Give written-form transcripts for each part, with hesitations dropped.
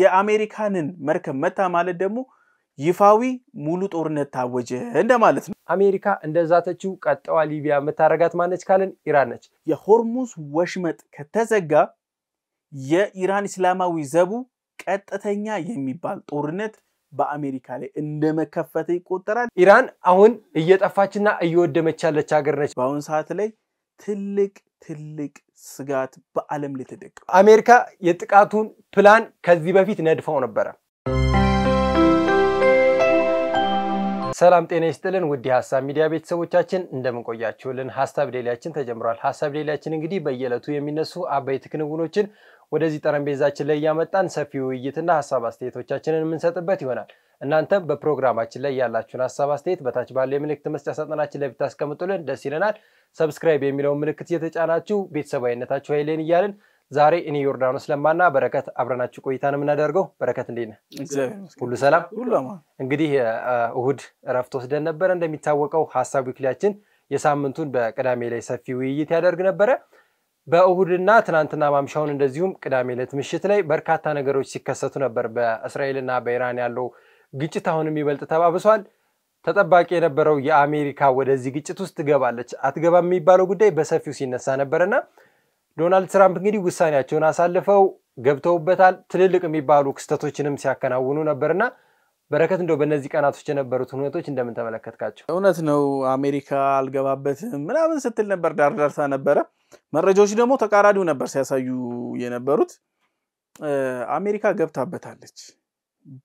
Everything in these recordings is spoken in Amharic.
የአሜሪካንን መርከብ መታ ማለት ደግሞ ይፋዊ ሙሉ ጦርነት ታወጀ እንደማለት ነው አሜሪካ እንደዛተችው ቀጣዋ ሊቢያ መታረጋት ማነች ካለን ኢራን ነች የሆርሙዝ ወሽመጥ ከተዘጋ የኢራን እስላማዊ ዘቡ ቀጥተኛ የሚባል ጦርነት በአሜሪካ ላይ እንደመከፈተ ይቆጠራል ኢራን አሁን እየጠፋችና እየወደመች ያለች ሀገር ነች በአሁን ሰዓት ላይ ትልቅ ስጋት በአለም ላይ ተደቀ አሜሪካ የጥቃቱን ፕላን ከዚህ በፊት ነድፈው ነበር ሰላም ጤና ይስጥልን ውድ ሐሳብ ሚዲያ ቤተሰቦቻችን እንደምን ቆያችሁልን ሐሳብ ዴሊያችን ተጀምሯል ሐሳብ ዴሊያችን እንግዲህ በየለቱ የሚነሱ አበይት ክንውኖችን ወደዚህ ጠረጴዛችን ላይ ያመጣን ሰፊ ውይይትና ሐሳብ አስተያየቶቻችንን እንሰጥበት ይሆናል እናንተም በፕሮግራማችን ላይ ያላችሁን ሐሳብ አስተያየት በታች ባለው የምልክት መስጫ ሳጥናችን ላይ ብታስቀምጡልን ደስ ይለናል ሰብስክራይብ የሚለውን ምልክት እየተጫናችሁ ቤተሰባዊነታችሁ ኃይሌን ይያልን ዛሬ እኔ ዮርዳኖስ ለማና በረከት አብረናችሁ ቆይታን ምናደርገው በረከት እንዴት ነህ ሁሉ ሰላም እንግዲህ እሁድ ረፍት ወስደን ነበር እንደሚታወቀው ሐሳብ ዊክሊያችን የሳምንቱን በቅዳሜ ላይ ሰፊ ውይይት ያደርግ ነበር በእሁድና ትናንትና ማምሻውን እንደዚሁም ቅዳሜ ዕለት ምሽት ላይ በርካታ ነገሮች ሲከሰቱ ነበር በእስራኤልና በኢራን ያለው ግጭት አሁንም ይበልጥ ተባብሷል ተጠባቂ የነበረው የአሜሪካ ወደዚህ ግጭት ውስጥ ትገባለች አትገባም የሚባለው ጉዳይ በሰፊው ሲነሳ ነበርና ዶናልድ ትራምፕ እንግዲህ ውሳኔያቸውን አሳልፈው ገብተውበታል ትልልቅ የሚባሉ ክስተቶችንም ሲያከናውኑ ነበርና በረከት እንደው በእነዚህ ቀናቶች የነበሩት ሁኔታዎች እንደምን ተመለከትካቸው እውነት ነው አሜሪካ አልገባበትም ምናምን ስትል ነበር ዳርዳርታ ነበር መረጃዎች ደግሞ ተቃራኒው ነበር ሲያሳዩ የነበሩት አሜሪካ ገብታበታለች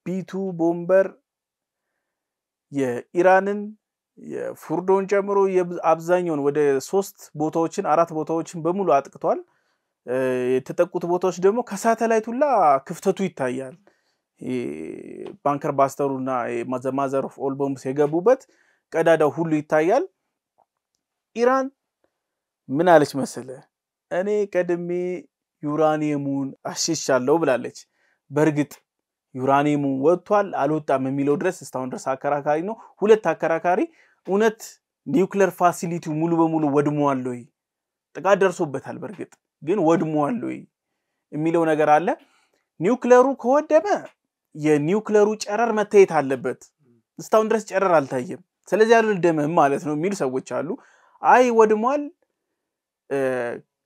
ቢቱ ቦምበር የኢራንን የፉርዶን ጨምሮ የአብዛኛውን ወደ 3 ቦታዎችን 4 ቦታዎችን በሙሉ አጥቅቷል የተጠቁት ቦታዎች ደግሞ ከሳተላይቱላ ክፍተቱ ይታያል ባንከር ባስተሩና ማዘር ኦፍ ኦል ቦምብስ የገቡበት ቀዳዳው ሁሉ ይታያል ኢራን ምን አለች መሰለ እኔ ቀድሜ ዩራኒየሙን አሽሻለሁ ብላለች በርግጥ ዩራኒየሙ ወጥቷል አልወጣም የሚለው ድረስ እስታውን ድረስ አከራካሪ ነው ሁለት አከራካሪ እውነት ኒውክሌር ፋሲሊቲው ሙሉ በሙሉ ወድሟል ወይ ጥቃት ደርሶበታል በርግጥ ግን ወድሟል ወይ የሚለው ነገር አለ ኒውክሌሩ ከወደመ የኒውክሌሩ ጨረር መታየት አለበት እስታውን ድረስ ጨረር አልታየም ስለዚህ አልወደመም ማለት ነው የሚሉ ሰዎች አሉ አይ ወድሟል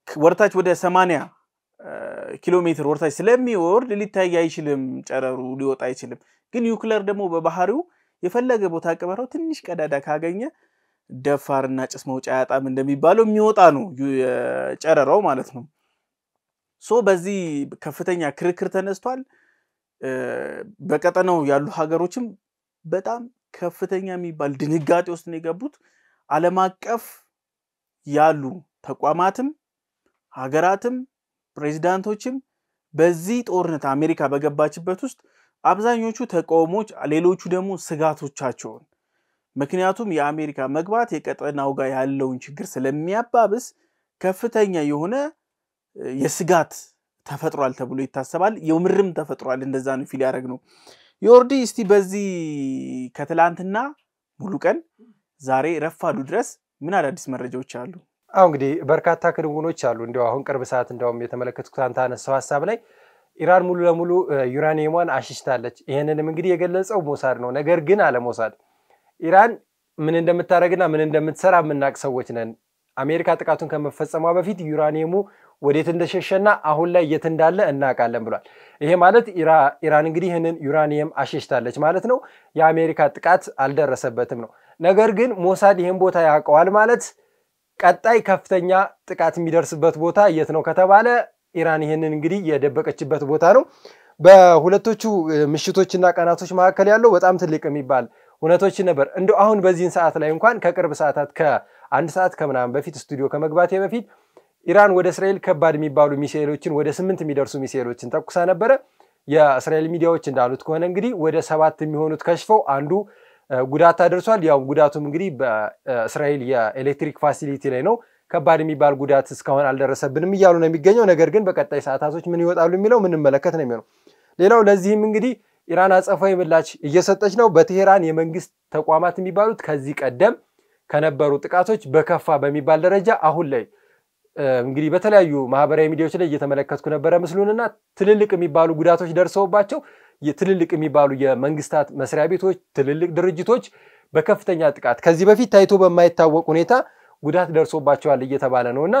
ወርታች ወደ 80 ኪሎ ሜትር ወርታች ስለሚወርድ ሊታይ አይችልም ጨረሩ ሊወጣ አይችልም ግን ኒውክሌር ደግሞ በባህሪው የፈለገ ቦታ ቀበረው ትንሽ ቀዳዳ ካገኘ ደፋርና ጭስ መውጫ ያጣም እንደሚባለው የሚወጣ ነው ጨረራው ማለት ነው ሶ በዚህ ከፍተኛ ክርክር ተነስቷል በቀጠናው ያሉ ሀገሮችም በጣም ከፍተኛ የሚባል ድንጋጤ ውስጥ ነው የገቡት ዓለም አቀፍ ያሉ ተቋማትም ሀገራትም ፕሬዝዳንቶችም በዚህ ጦርነት አሜሪካ በገባችበት ውስጥ አብዛኞቹ ተቃውሞች ሌሎቹ ደግሞ ስጋቶቻቸውን ምክንያቱም የአሜሪካ መግባት የቀጠናው ጋር ያለውን ችግር ስለሚያባብስ ከፍተኛ የሆነ የስጋት ተፈጥሯል ተብሎ ይታሰባል የምርም ተፈጥሯል እንደዛ ነው ፊል ያደርግነው ዮርዲ እስቲ በዚህ ከትላንትና ሙሉ ቀን ዛሬ ረፋዱ ድረስ ምን አዳዲስ መረጃዎች አሉ እንግዲህ በርካታ ክንውኖች አሉ እንደው አሁን ቅርብ ሰዓት እንደውም የተመለከቱት አንተ አነሳው ሐሳብ ላይ ኢራን ሙሉ ለሙሉ ዩራኒየሟን አሽሽታለች ይሄንንም እንግዲህ የገለጸው ሞሳድ ነው ነገር ግን አለ ሞሳድ ኢራን ምን እንደምታረግና ምን እንደምትሰራ ምናቅ ሰዎች ነን አሜሪካ ጥቃቱን ከመፈጸሟ በፊት ዩራኒየሙ ወዴት እንደሸሸና አሁን ላይ የት እንዳለ እናቃለን ብሏል ይሄ ማለት ኢራን እንግዲህ ይሄንን ዩራኒየም አሽሽታለች ማለት ነው የአሜሪካ ጥቃት አልደረሰበትም ነው ነገር ግን ሞሳድ ይሄን ቦታ ያቀዋል ማለት ቀጣይ ከፍተኛ ጥቃት የሚደርስበት ቦታ የት ነው ከተባለ ኢራን ይሄንን እንግዲህ የደበቀችበት ቦታ ነው በሁለቶቹ ምሽቶችና ቀናቶች መካከል ያለው በጣም ትልቅ የሚባል ሁነቶች ነበር እንደው አሁን በዚህን ሰዓት ላይ እንኳን ከቅርብ ሰዓታት ከአንድ ሰዓት ከምናምን በፊት ስቱዲዮ ከመግባቴ በፊት ኢራን ወደ እስራኤል ከባድ የሚባሉ ሚሳኤሎችን ወደ 8 የሚደርሱ ሚሳኤሎችን ተኩሳ ነበር የእስራኤል ሚዲያዎች እንዳሉት ከሆነ እንግዲህ ወደ 7 የሚሆኑት ከሽፈው አንዱ ጉዳት አድርሷል ያው ጉዳቱም እንግዲህ በእስራኤል የኤሌክትሪክ ፋሲሊቲ ላይ ነው ከባድ የሚባል ጉዳት እስካሁን አልደረሰብንም ይያሉ ነው የሚገኘው ነገር ግን በቀጣይ ሰዓታቶች ምን ይወጣሉ የሚለው ምን መለከት ነው የሚሆነው ሌላው ለዚህም እንግዲህ ኢራን አጸፋዊ ምላሽ እየሰጠች ነው በቴህራን የመንግስት ተቋማት የሚባሉት ከዚህ ቀደም ከነበሩ ጥቃቶች በከፋ በሚባል ደረጃ አሁን ላይ እንግዲህ በተለያዩ ማህበራዊ ሚዲያዎች ላይ እየተመለከትኩ ነበር ምስሉንና ትልልቅ የሚባሉ ጉዳቶች ደርሰውባቸው የትልልቅ የሚባሉ የመንግስታት መስሪያ ቤቶች ትልልቅ ድርጅቶች በከፍተኛ ጥቃት ከዚህ በፊት ታይቶ በማይታወቅ ሁኔታ ጉዳት ደርሶባቸዋል እየተባለ ነውና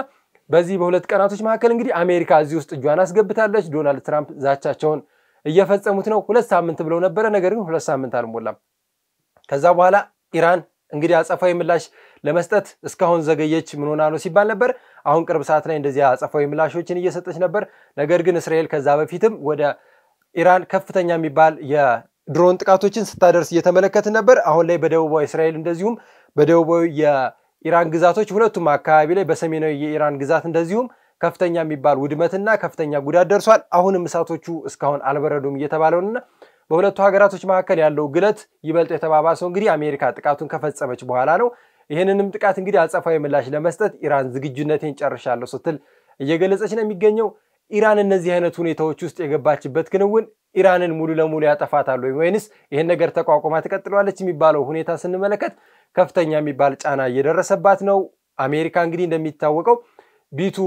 በዚህ በሁለት ቀናቶች መካከል እንግዲህ አሜሪካ እዚህ ውስጥ እጇን አስገብታለች ዶናልድ ትራምፕ ዛቻቸውን እየፈጸሙት ነው 2 ሳምንት ብለው ነበር ነገር ግን 2 ሳምንት አልሞላም ከዛ በኋላ ኢራን እንግዲህ አጸፋዊ ምላሽ ለመስጠት እስካሁን ዘገየች ምን ሆና ነው ሲባል ነበር አሁን ቅርብ ሰዓት ላይ እንደዚህ አጸፋዊ ምላሾችን እየሰጠች ነበር ነገር ግን እስራኤል ከዛ በፊትም ወደ ኢራን ከፍተኛ የሚባል የድሮን ጥቃቶችን ስታደርስ እየተመለከትን ነበር አሁን ላይ በደቡባዊ እስራኤል እንደዚሁም በደቡባዊ የኢራን ግዛቶች ሁለቱም አካባቢ ላይ በሰሜናዊ የኢራን ግዛት እንደዚሁም ከፍተኛ የሚባል ውድመትና ከፍተኛ ጉዳት ደርሷል አሁንም እሳቶቹ እስካሁን አልበረዱም እየተባለውና በሁለቱ ሀገራቶች መካከል ያለው ግለት ይበልጥ የተባባሰው እንግዲህ አሜሪካ ጥቃቱን ከፈጸመች በኋላ ነው ይሄንንም ጥቃት እንግዲህ አጸፋዊ ምላሽ ለመስጠት ኢራን ዝግጁነቴን ጨርሻለሁ ስትል እየገለጸች ነው የሚገኘው ኢራን እነዚህ አይነት ሁኔታዎች ውስጥ የገባችበት ክንውን ኢራንን ሙሉ ለሙሉ ያጠፋታል ወይስ ይሄን ነገር ተቋቁማ ተቀጥሏለች የሚባለው ሁኔታ ስንመለከት ከፍተኛ የሚባል ጫና እየደረሰባት ነው አሜሪካ እንግዲህ እንደሚታወቀው ቢቱ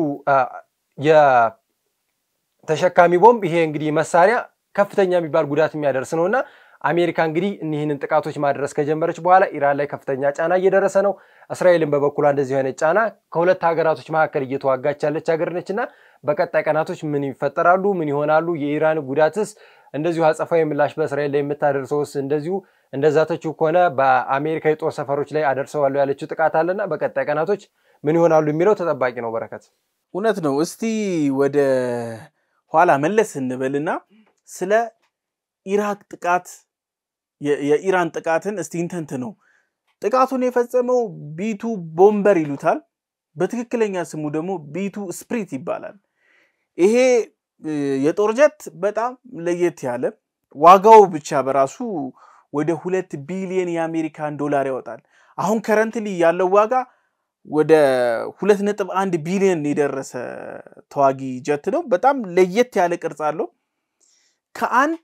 የተሸካሚ ቦምብ ይሄ እንግዲህ መሳሪያ ከፍተኛ የሚባል ጉዳት የሚያደርስ ነውና አሜሪካ እንግዲህ እነዚህን ጥቃቶች ማድረስ ከጀመረች በኋላ ኢራን ላይ ከፍተኛ ጫና እየደረሰ ነው እስራኤልን በበኩሏ እንደዚህ አይነት ጫና ከሁለት ሀገራቶች መካከል እየተዋጋች ያለች ሀገር ነችና በቀጣይ ቀናቶች ምን ይፈጠራሉ ምን ይሆናሉ የኢራን ጉዳትስ እንደዚሁ አጸፋዊ ምላሽ በእስራኤል ላይ የምታደርሰውስ እንደዚሁ እንደዛተችው ከሆነ በአሜሪካ የጦር ሰፈሮች ላይ አደርሰዋል ያለችው ጥቃት አለና በቀጣይ ቀናቶች ምን ይሆናሉ የሚለው ተጠባቂ ነው በረከት እውነት ነው እስቲ ወደ ኋላ መለስ እንበልና ስለ ኢራቅ ጥቃት የኢራን ጥቃትን እስቲ እንተንት ነው ጥቃቱን የፈጸመው ቢቱ ቦምበር ይሉታል በትክክለኛ ስሙ ደግሞ ቢቱ ስፕሪት ይባላል ይሄ የጦር ጀት በጣም ለየት ያለ ዋጋው ብቻ በራሱ ወደ 2 ቢሊዮን የአሜሪካን ዶላር ያወጣል አሁን ከረንትሊ ያለው ዋጋ ወደ 2.1 ቢሊዮን የደረሰ ተዋጊ ጀት ነው በጣም ለየት ያለ ቅርጽ አለው ከአንድ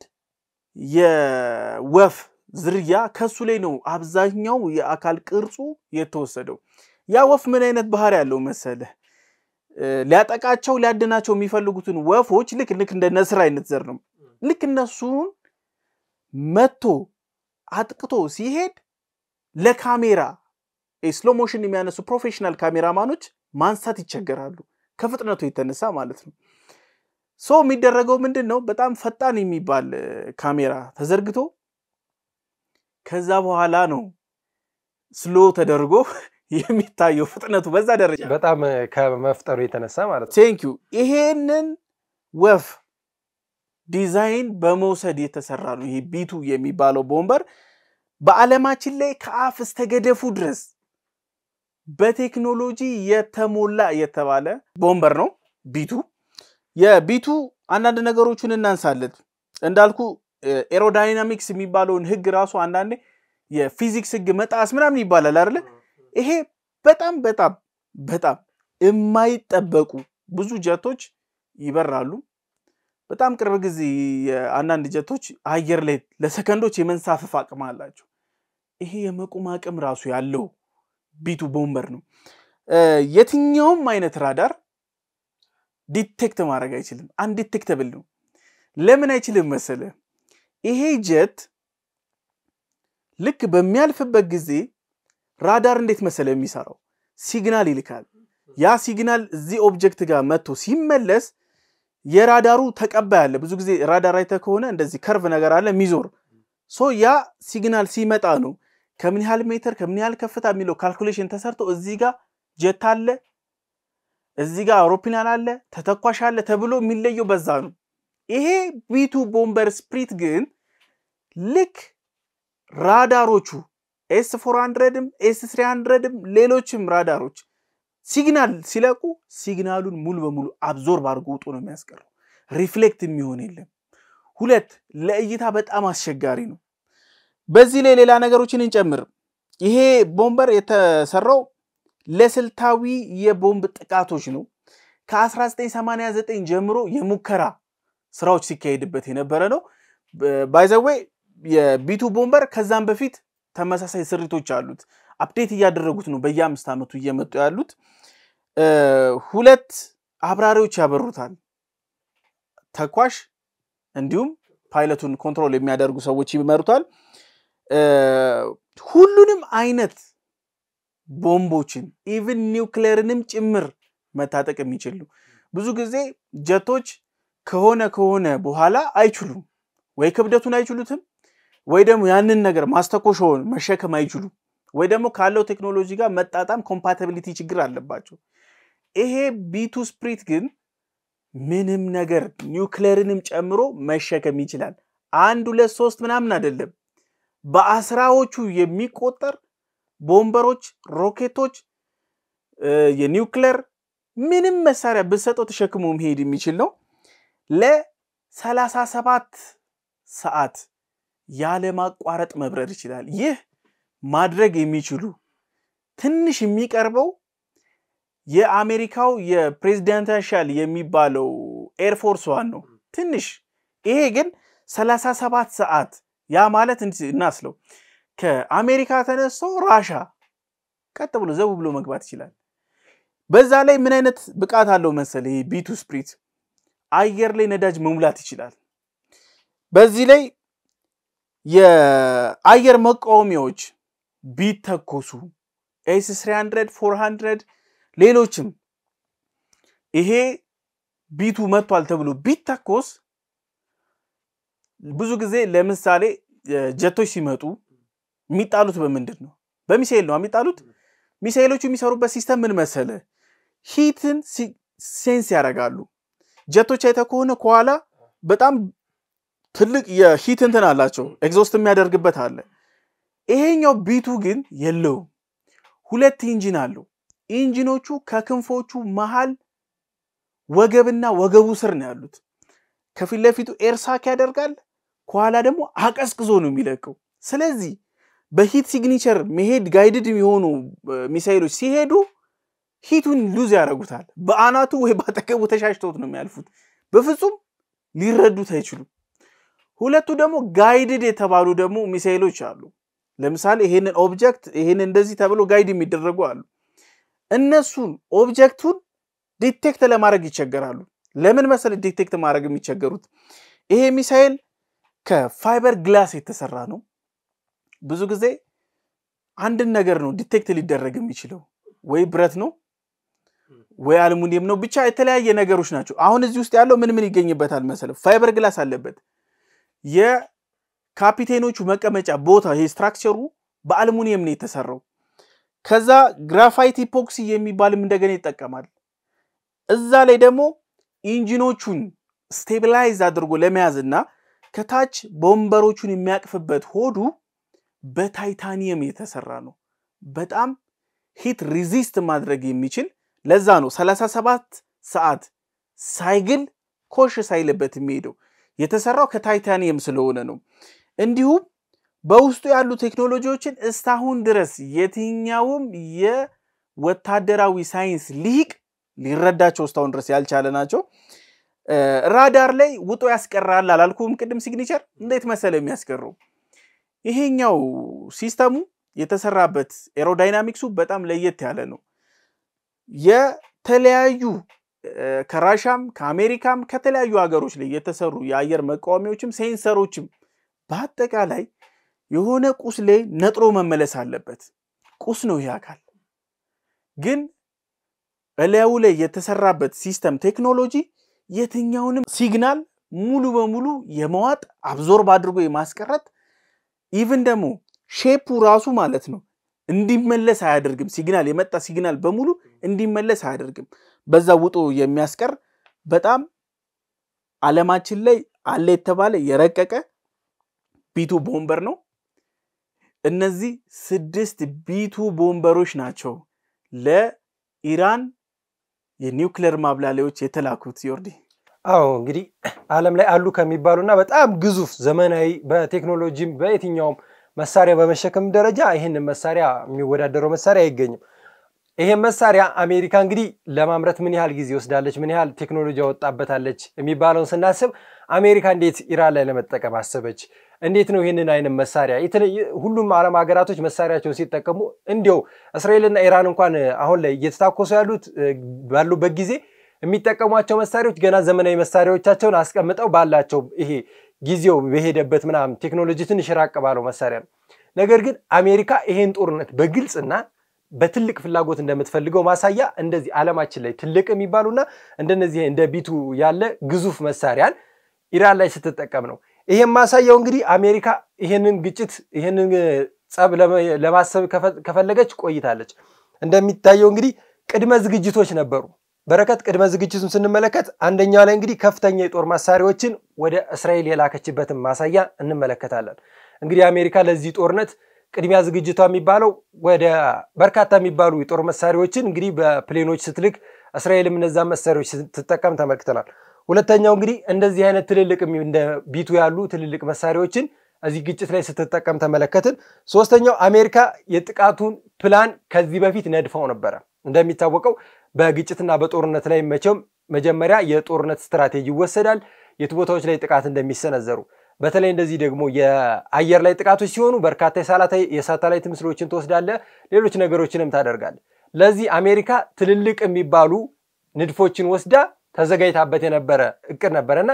የወፍ ዝርያ ከሱ ላይ ነው አብዛኛው የአካል ቅርጹ የተወሰደው ያ ወፍ ምን አይነት ባህሪ ያለው መሰለ ሊያጠቃቸው ሊያድናቸው የሚፈልጉትን ወፎች ልክ እንደ ነስር አይነት ዘር ነው ልክ እነሱን መቶ አጥቅቶ ሲሄድ ለካሜራ ስሎ ሞሽን የሚያነሱ ፕሮፌሽናል ካሜራማኖች ማንሳት ይቸገራሉ ከፍጥነቱ የተነሳ ማለት ነው ሶ የሚደረገው ምንድነው በጣም ፈጣን የሚባል ካሜራ ተዘርግቶ ከዛ በኋላ ነው ስሎ ተደርጎ የሚታየው ፍጥነቱ በዛ ደረጃ በጣም ከመፍጠሩ የተነሳ ማለት ነው ቴንክ ዩ ይሄንን ወፍ ዲዛይን በመውሰድ የተሰራ ነው ይሄ ቢቱ የሚባለው ቦምበር በአለማችን ላይ ከአፍ እስከ ገደፉ ድረስ በቴክኖሎጂ የተሞላ የተባለ ቦምበር ነው ቢቱ የቢቱ አንዳንድ ነገሮችን እናንሳለን እንዳልኩ ኤሮዳይናሚክስ የሚባለውን ህግ ራሱ አንዳንዴ የፊዚክስ ህግ መጣስ ምናምን ይባላል አይደል ይሄ በጣም የማይጠበቁ ብዙ ጀቶች ይበራሉ በጣም ቅርብ ጊዜ አንዳንድ ጀቶች አየር ላይ ለሰከንዶች የመንሳፈፍ አቅም አላቸው ይሄ የመቆም አቅም ራሱ ያለው ቢቱ ቦምበር ነው የትኛውም አይነት ራዳር ዲቴክት ማድረግ አይችልም አንዲቴክተብል ነው ለምን አይችልም መሰለ ይሄ ጀት ልክ በሚያልፍበት ጊዜ ራዳር እንዴት መሰለ የሚሰራው ሲግናል ይልካል ያ ሲግናል እዚህ ኦብጀክት ጋር መጥቶ ሲመለስ የራዳሩ ተቀባይ አለ ብዙ ጊዜ ራዳር አይተ ከሆነ እንደዚህ ከርቭ ነገር አለ ሚዞር ሶ ያ ሲግናል ሲመጣ ነው ከምን ያህል ሜትር ከምን ያህል ከፍታ የሚለው ካልኩሌሽን ተሰርቶ እዚህ ጋር ጀት አለ እዚህ ጋር አውሮፕላን አለ ተተኳሽ አለ ተብሎ የሚለየው በዛ ነው ይሄ ቢቱ ቦምበር ስፕሪት ግን ልክ ራዳሮቹ S400ም S300ም ሌሎችም ራዳሮች ሲግናል ሲለቁ ሲግናሉን ሙሉ በሙሉ አብዞርብ አድርጎ ወጥቶ ነው የሚያስቀረው ሪፍሌክት የሚሆን የለም ሁለት ለእይታ በጣም አስቸጋሪ ነው በዚህ ላይ ሌላ ነገሮችን እንጨምር ይሄ ቦምበር የተሰራው ለስልታዊ የቦምብ ጥቃቶች ነው ከ1989 ጀምሮ የሙከራ ስራዎች ሲካሄድበት የነበረ ነው ባይ ዘ ዌይ የቢቱ ቦምበር ከዛም በፊት ተመሳሳይ ስሪቶች አሉት አፕዴት ያደረጉት ነው በየ5 አመቱ እየመጡ ያሉት ሁለት አብራሪዎች ያበሩታል ተኳሽ እንዲሁም ፓይለቱን ኮንትሮል የሚያደርጉ ሰዎች ይመሩታል ሁሉንም አይነት ቦምቦችን ኢቭን ኒውክሌርንም ጭምር መታጠቅ የሚችሉ ብዙ ጊዜ ጀቶች ከሆነ በኋላ አይችሉም ወይ ክብደቱን አይችሉትም ወይ ደግሞ ያንን ነገር ማስተኮሻውን መሸከም አይችሉ ወይ ደግሞ ካለው ቴክኖሎጂ ጋር መጣጣም ኮምፓቲቢሊቲ ችግር አለባቸው ይሄ ቢቱ ስፕሪት ግን ምንም ነገር ኒውክሌርንም ጨምሮ መሸከም ይችላል 1 2 3 ምናምን አይደለም በአስራዎቹ የሚቆጠር ቦምበሮች ሮኬቶች የኒውክሌር ምንም መሳሪያ በሰጠው ተሸክሞ መሄድ የሚችል ነው ለ37 ሰዓት ያለ ማቋረጥ መብረር ይችላል ይህ ማድረግ የሚችሉ ትንሽ የሚቀርበው የአሜሪካው የፕሬዝዳንታል የሚባለው ኤር ፎርስ ዋን ነው ትንሽ ይሄ ግን 37 ሰዓት ያ ማለት እናስለው ከአሜሪካ ተነስቶ ራሻ ቀጥ ብሎ ዘው ብሎ መግባት ይችላል በዛ ላይ ምን አይነት ብቃት አለው መሰለ ይሄ ቢቱ ስፕሪት አየር ላይ ነዳጅ መሙላት ይችላል በዚህ ላይ የአየር መቃወሚያዎች ቢተኮሱ ኤስ300 400 ሌሎችም ይሄ ቢቱ መጥቷል ተብሎ ቢተኮስ ብዙ ጊዜ ለምሳሌ ጀቶች ሲመጡ የሚጣሉት በመንደድ ነው በሚሳኤል ነው የሚጣሉት ሚሳኤሎቹ የሚሰሩበት ሲስተም ምን መሰለ ሂትን ሴንስ ያደርጋሉ ጀቶች አይተኮነ ከኋላ በጣም ትልቅ የሂት እንትን አላቸው ኤግዞስት የሚያደርግበት አለ ይሄኛው ቢቱ ግን የለው ሁለት ኢንጂን አለው ኢንጂኖቹ ከክንፎቹ መሃል ወገብና ወገቡ ስር ነው ያሉት ከፊት ለፊቱ ኤርሳክ ያደርጋል ከኋላ ደግሞ አቀስቅዞ ነው የሚለቀው ስለዚህ በሂት ሲግኒቸር መሄድ ጋይድድ የሚሆኑ ሚሳኤሎች ሲሄዱ ሂቱን ሉዝ ያደርጉታል በአናቱ ወይ ባጠገቡ ተሻሽተውት ነው የሚያልፉት በፍጹም ሊረዱት አይችሉም ሁለቱ ደግሞ ጋይድድ የተባሉ ደግሞ ሚሳኤሎች አሉ ለምሳሌ ይሄንን ኦብጀክት ይሄንን እንደዚህ ተብሎ ጋይድ የሚደረጉ አሉ እነሱን ኦብጀክቱን ዲቴክት ለማድረግ ይቸገራሉ ለምን መሰለ ዲቴክት ማድረግ የሚቸገሩት ይሄ ሚሳኤል ከፋይበር ግላስ የተሰራ ነው ብዙ ጊዜ አንድ ነገር ነው ዲቴክት ሊደረግ የሚችለው ወይ ብረት ነው ወይ አሉሚኒየም ነው ብቻ የተለያየ ነገሮች ናቸው አሁን እዚህ ውስጥ ያለው ምን ይገኝበታል መሰለ ፋይበር ግላስ አለበት የካፒቴኖቹ መቀመጫ ቦታ ይሄ ስትራክቸሩ በአሉሚኒየም ነው የተሰራው ከዛ ግራፋይት ኢፖክሲ የሚባልም እንደገና ይጠቀማል እዛ ላይ ደግሞ ኢንጂኖቹን ስቴቢላይዝ አድርጎ ለመያዝና ከታች ቦምበሮቹን የሚያቅፍበት ሆዱ በታይታኒየም የተሰራ ነው በጣም ሂት ሪዚስት ማድረግ የሚችል ለዛ ነው 37 ሰዓት ሳይግል ኮሽ ሳይለበት የሚሄደው የተሰራው ከታይታኒየም ስለሆነ ነው እንዲሁም በውስጡ ያሉ ቴክኖሎጂዎችን እስታሁን ድረስ የትኛውም የወታደራዊ ሳይንስ ሊቅ ሊረዳቸው እስታሁን ድረስ ያልቻለ ናቸው ራዳር ላይ ውጦ ያስቀራል አላልኩም ቅድም ሲግኒቸር እንዴት መሰለ የሚያስቀረው ይሄኛው ሲስተሙ የተሰራበት ኤሮዳይናሚክሱ በጣም ለየት ያለ ነው የተለያዩ ከራሻም ከአሜሪካም ከተለያዩ ሀገሮች ላይ የተሰሩ የአየር መቃወሚያዎችም ሴንሰሮችም በአጠቃላይ የሆነ ቁስ ላይ ነጥሮ መመለስ አለበት ቁስ ነው ያካል ግን እላዩ ላይ የተሰራበት ሲስተም ቴክኖሎጂ የትኛውንም ሲግናል ሙሉ በሙሉ የማዋጥ አብዞርብ አድርጎ የማስቀረት ኢቭን ደግሞ ሼፑ ራሱ ማለት ነው እንዲመለስ አያደርግም ሲግናል የመጣ ሲግናል በሙሉ እንዲመለስ አያደርግም በዛ ውጦ የሚያስቀር በጣም ዓለማችን ላይ አለ የተባለ የረቀቀ ቢቱ ቦምበር ነው እነዚህ 6 ቢቱ ቦምበሮች ናቸው ለኢራን የኒውክሌር ማብላሊያዎች የተላኩት ዮርዲ አዎ እንግዲህ ዓለም ላይ አሉ ከሚባሉና በጣም ግዙፍ ዘመናዊ በቴክኖሎጂም በየትኛውም መሳሪያ በመሸከም ደረጃ ይሄን መሳሪያ የሚወዳደረው መሳሪያ አይገኝም ይሄ መሳሪያ አሜሪካ እንግዲህ ለማምረት ምን ያህል ጊዜ ወስዳለች ምን ያህል ቴክኖሎጂ ወጣበታለች የሚባለውን ስናስብ አሜሪካ እንዴት ኢራን ላይ ለመጠቀም አሰበች እንዴት ነው ይሄንን አይነት መሳሪያ ሁሉም ዓለም ሀገራቶች መሳሪያቸውን ሲጠቀሙ እንዲያው እስራኤልና ኢራን እንኳን አሁን ላይ እየተታኮሱ ያሉት ባሉበት ጊዜ የሚጠቀሟቸው መሳሪያዎች ገና ዘመናዊ መሳሪያዎቻቸውን አስቀምጠው ባላቸው ይሄ ጊዜው በሄደበት ምናምን ቴክኖሎጂ ትንሽ ራቅ ባለው መሳሪያ ነው ነገር ግን አሜሪካ ይሄን ጦርነት በግልጽና በትልቅ ፍላጎት እንደምትፈልገው ማሳያ እንደዚህ ዓለማችን ላይ ትልቅ የሚባሉና እንደነዚህ እንደ ቢቱ ያለ ግዙፍ መሳሪያን ኢራን ላይ ስትጠቀም ነው ይሄን ማሳያው እንግዲህ አሜሪካ ይሄንን ግጭት ይሄንን ጸብ ለማሰብ ከፈለገች ቆይታለች እንደሚታየው እንግዲህ ቅድመ ዝግጅቶች ነበሩ በረከት ቅድመ ዝግጅቱን ስንመለከት አንደኛው ላይ እንግዲህ ከፍተኛ የጦር መሳሪያዎችን ወደ እስራኤል የላከችበትን ማሳያ እንመለከታለን እንግዲህ አሜሪካ ለዚህ ጦርነት ቅድሚያ ዝግጅቷ የሚባለው ወደ በርካታ የሚባሉ የጦር መሳሪያዎችን እንግዲህ በፕሌኖች ስትልክ እስራኤልም እነዛ መሳሪያዎች ስትጠቀም ተመልክተናል ሁለተኛው እንግዲህ እንደዚህ አይነት ትልልቅ እንደ ቢቱ ያሉ ትልልቅ መሳሪያዎችን እዚህ ግጭት ላይ ስትጠቀም ተመለከትን ሶስተኛው አሜሪካ የጥቃቱን ፕላን ከዚህ በፊት ነድፈው ነበር እንደሚታወቀው በግጭትና በጦርነት ላይ መጀመሪያ የጦርነት ስትራቴጂ ይወሰዳል የት ቦታዎች ላይ ጥቃት እንደሚሰነዘሩ በተለይ እንደዚህ ደግሞ የአየር ላይ ጥቃቶች ሲሆኑ በርካታ የሳተላይት ምስሎችን ተወስዳለ ሌሎች ነገሮችንም ታደርጋለ ለዚህ አሜሪካ ትልልቅ የሚባሉ ንድፎችን ወስዳ ተዘጋጅታበት የነበረ እቅድ ነበርና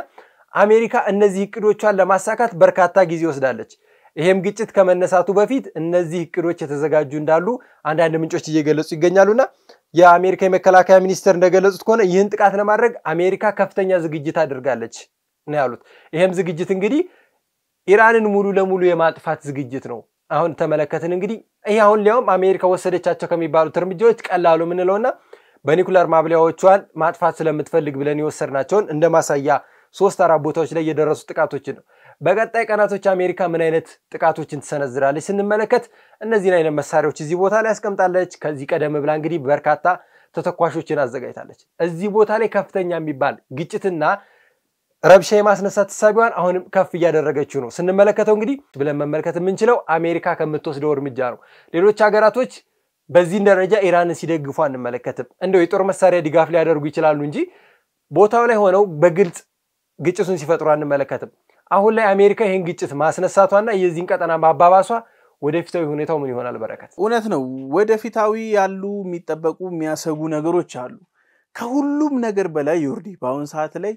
አሜሪካ እነዚህ እቅዶቿን ለማሳካት በርካታ ጊዜ ወስዳለች ይሄም ግጭት ከመነሳቱ በፊት እነዚህ እቅዶች የተዘጋጁ እንዳሉ አንዳንድ ምንጮች እየገለጹ ይገኛሉና የአሜሪካ የመከላከያ ሚኒስትር እንደገለጹት ከሆነ ይህን ጥቃት ለማድረግ አሜሪካ ከፍተኛ ዝግጅት አድርጋለች ነው ያሉት ይሄም ዝግጅት እንግዲህ ኢራንን ሙሉ ለሙሉ የማጥፋት ዝግጅት ነው አሁን ተመለከትን እንግዲህ ይሄ አሁን ሊያውም አሜሪካ ወሰደቻቸው ከሚባሉት እርምጃዎች ቀላሉ ምን ነውና በኒኩለር ማብለያዎቿን ማጥፋት ስለምትፈልግ ብለን ይወሰርናቸውን እንደማሳያ 3-4 ቦታዎች ላይ የደረሱ ጥቃቶችን ነው በቀጣይ ቀናቶች አሜሪካ ምን አይነት ጥቃቶችን ተሰነዝራለች ስንመለከት እነዚህን አይነት መሳሪያዎች እዚህ ቦታ ላይ አስቀምጣለች ከዚህ ቀደም ብላ እንግዲህ በርካታ ተተኳሾችን አዘጋጅታለች እዚህ ቦታ ላይ ከፍተኛ የሚባል ግጭትና ረብሻ የማስነሳት ተሳቢዋን አሁንም ከፍ ያደረገችው ነው ስንመለከተው እንግዲህ ብለን መመልከት የምንችለው አሜሪካ ከምትወስደው እርምጃ ነው ሌሎች ሀገራቶች በዚህ ደረጃ ኢራንን ሲደግፉ አንመለከትም እንደው የጦር መሳሪያ ድጋፍ ሊያደርጉ ይችላሉ እንጂ ቦታው ላይ ሆነው በግልጽ ግጭቱን ሲፈጥሩ አንመለከትም አሁን ላይ አሜሪካ ይሄን ግጭት ማስነሳቷና የዚህን ቀጠና ማባባሷ ወደፊታዊ ሁኔታው ምን ይሆናል በረከት እውነት ነው ወደፊታዊ ያሉ የሚጠበቁ የሚያሰጉ ነገሮች አሉ ከሁሉም ነገር በላይ ዮርዲ በአሁን ሰዓት ላይ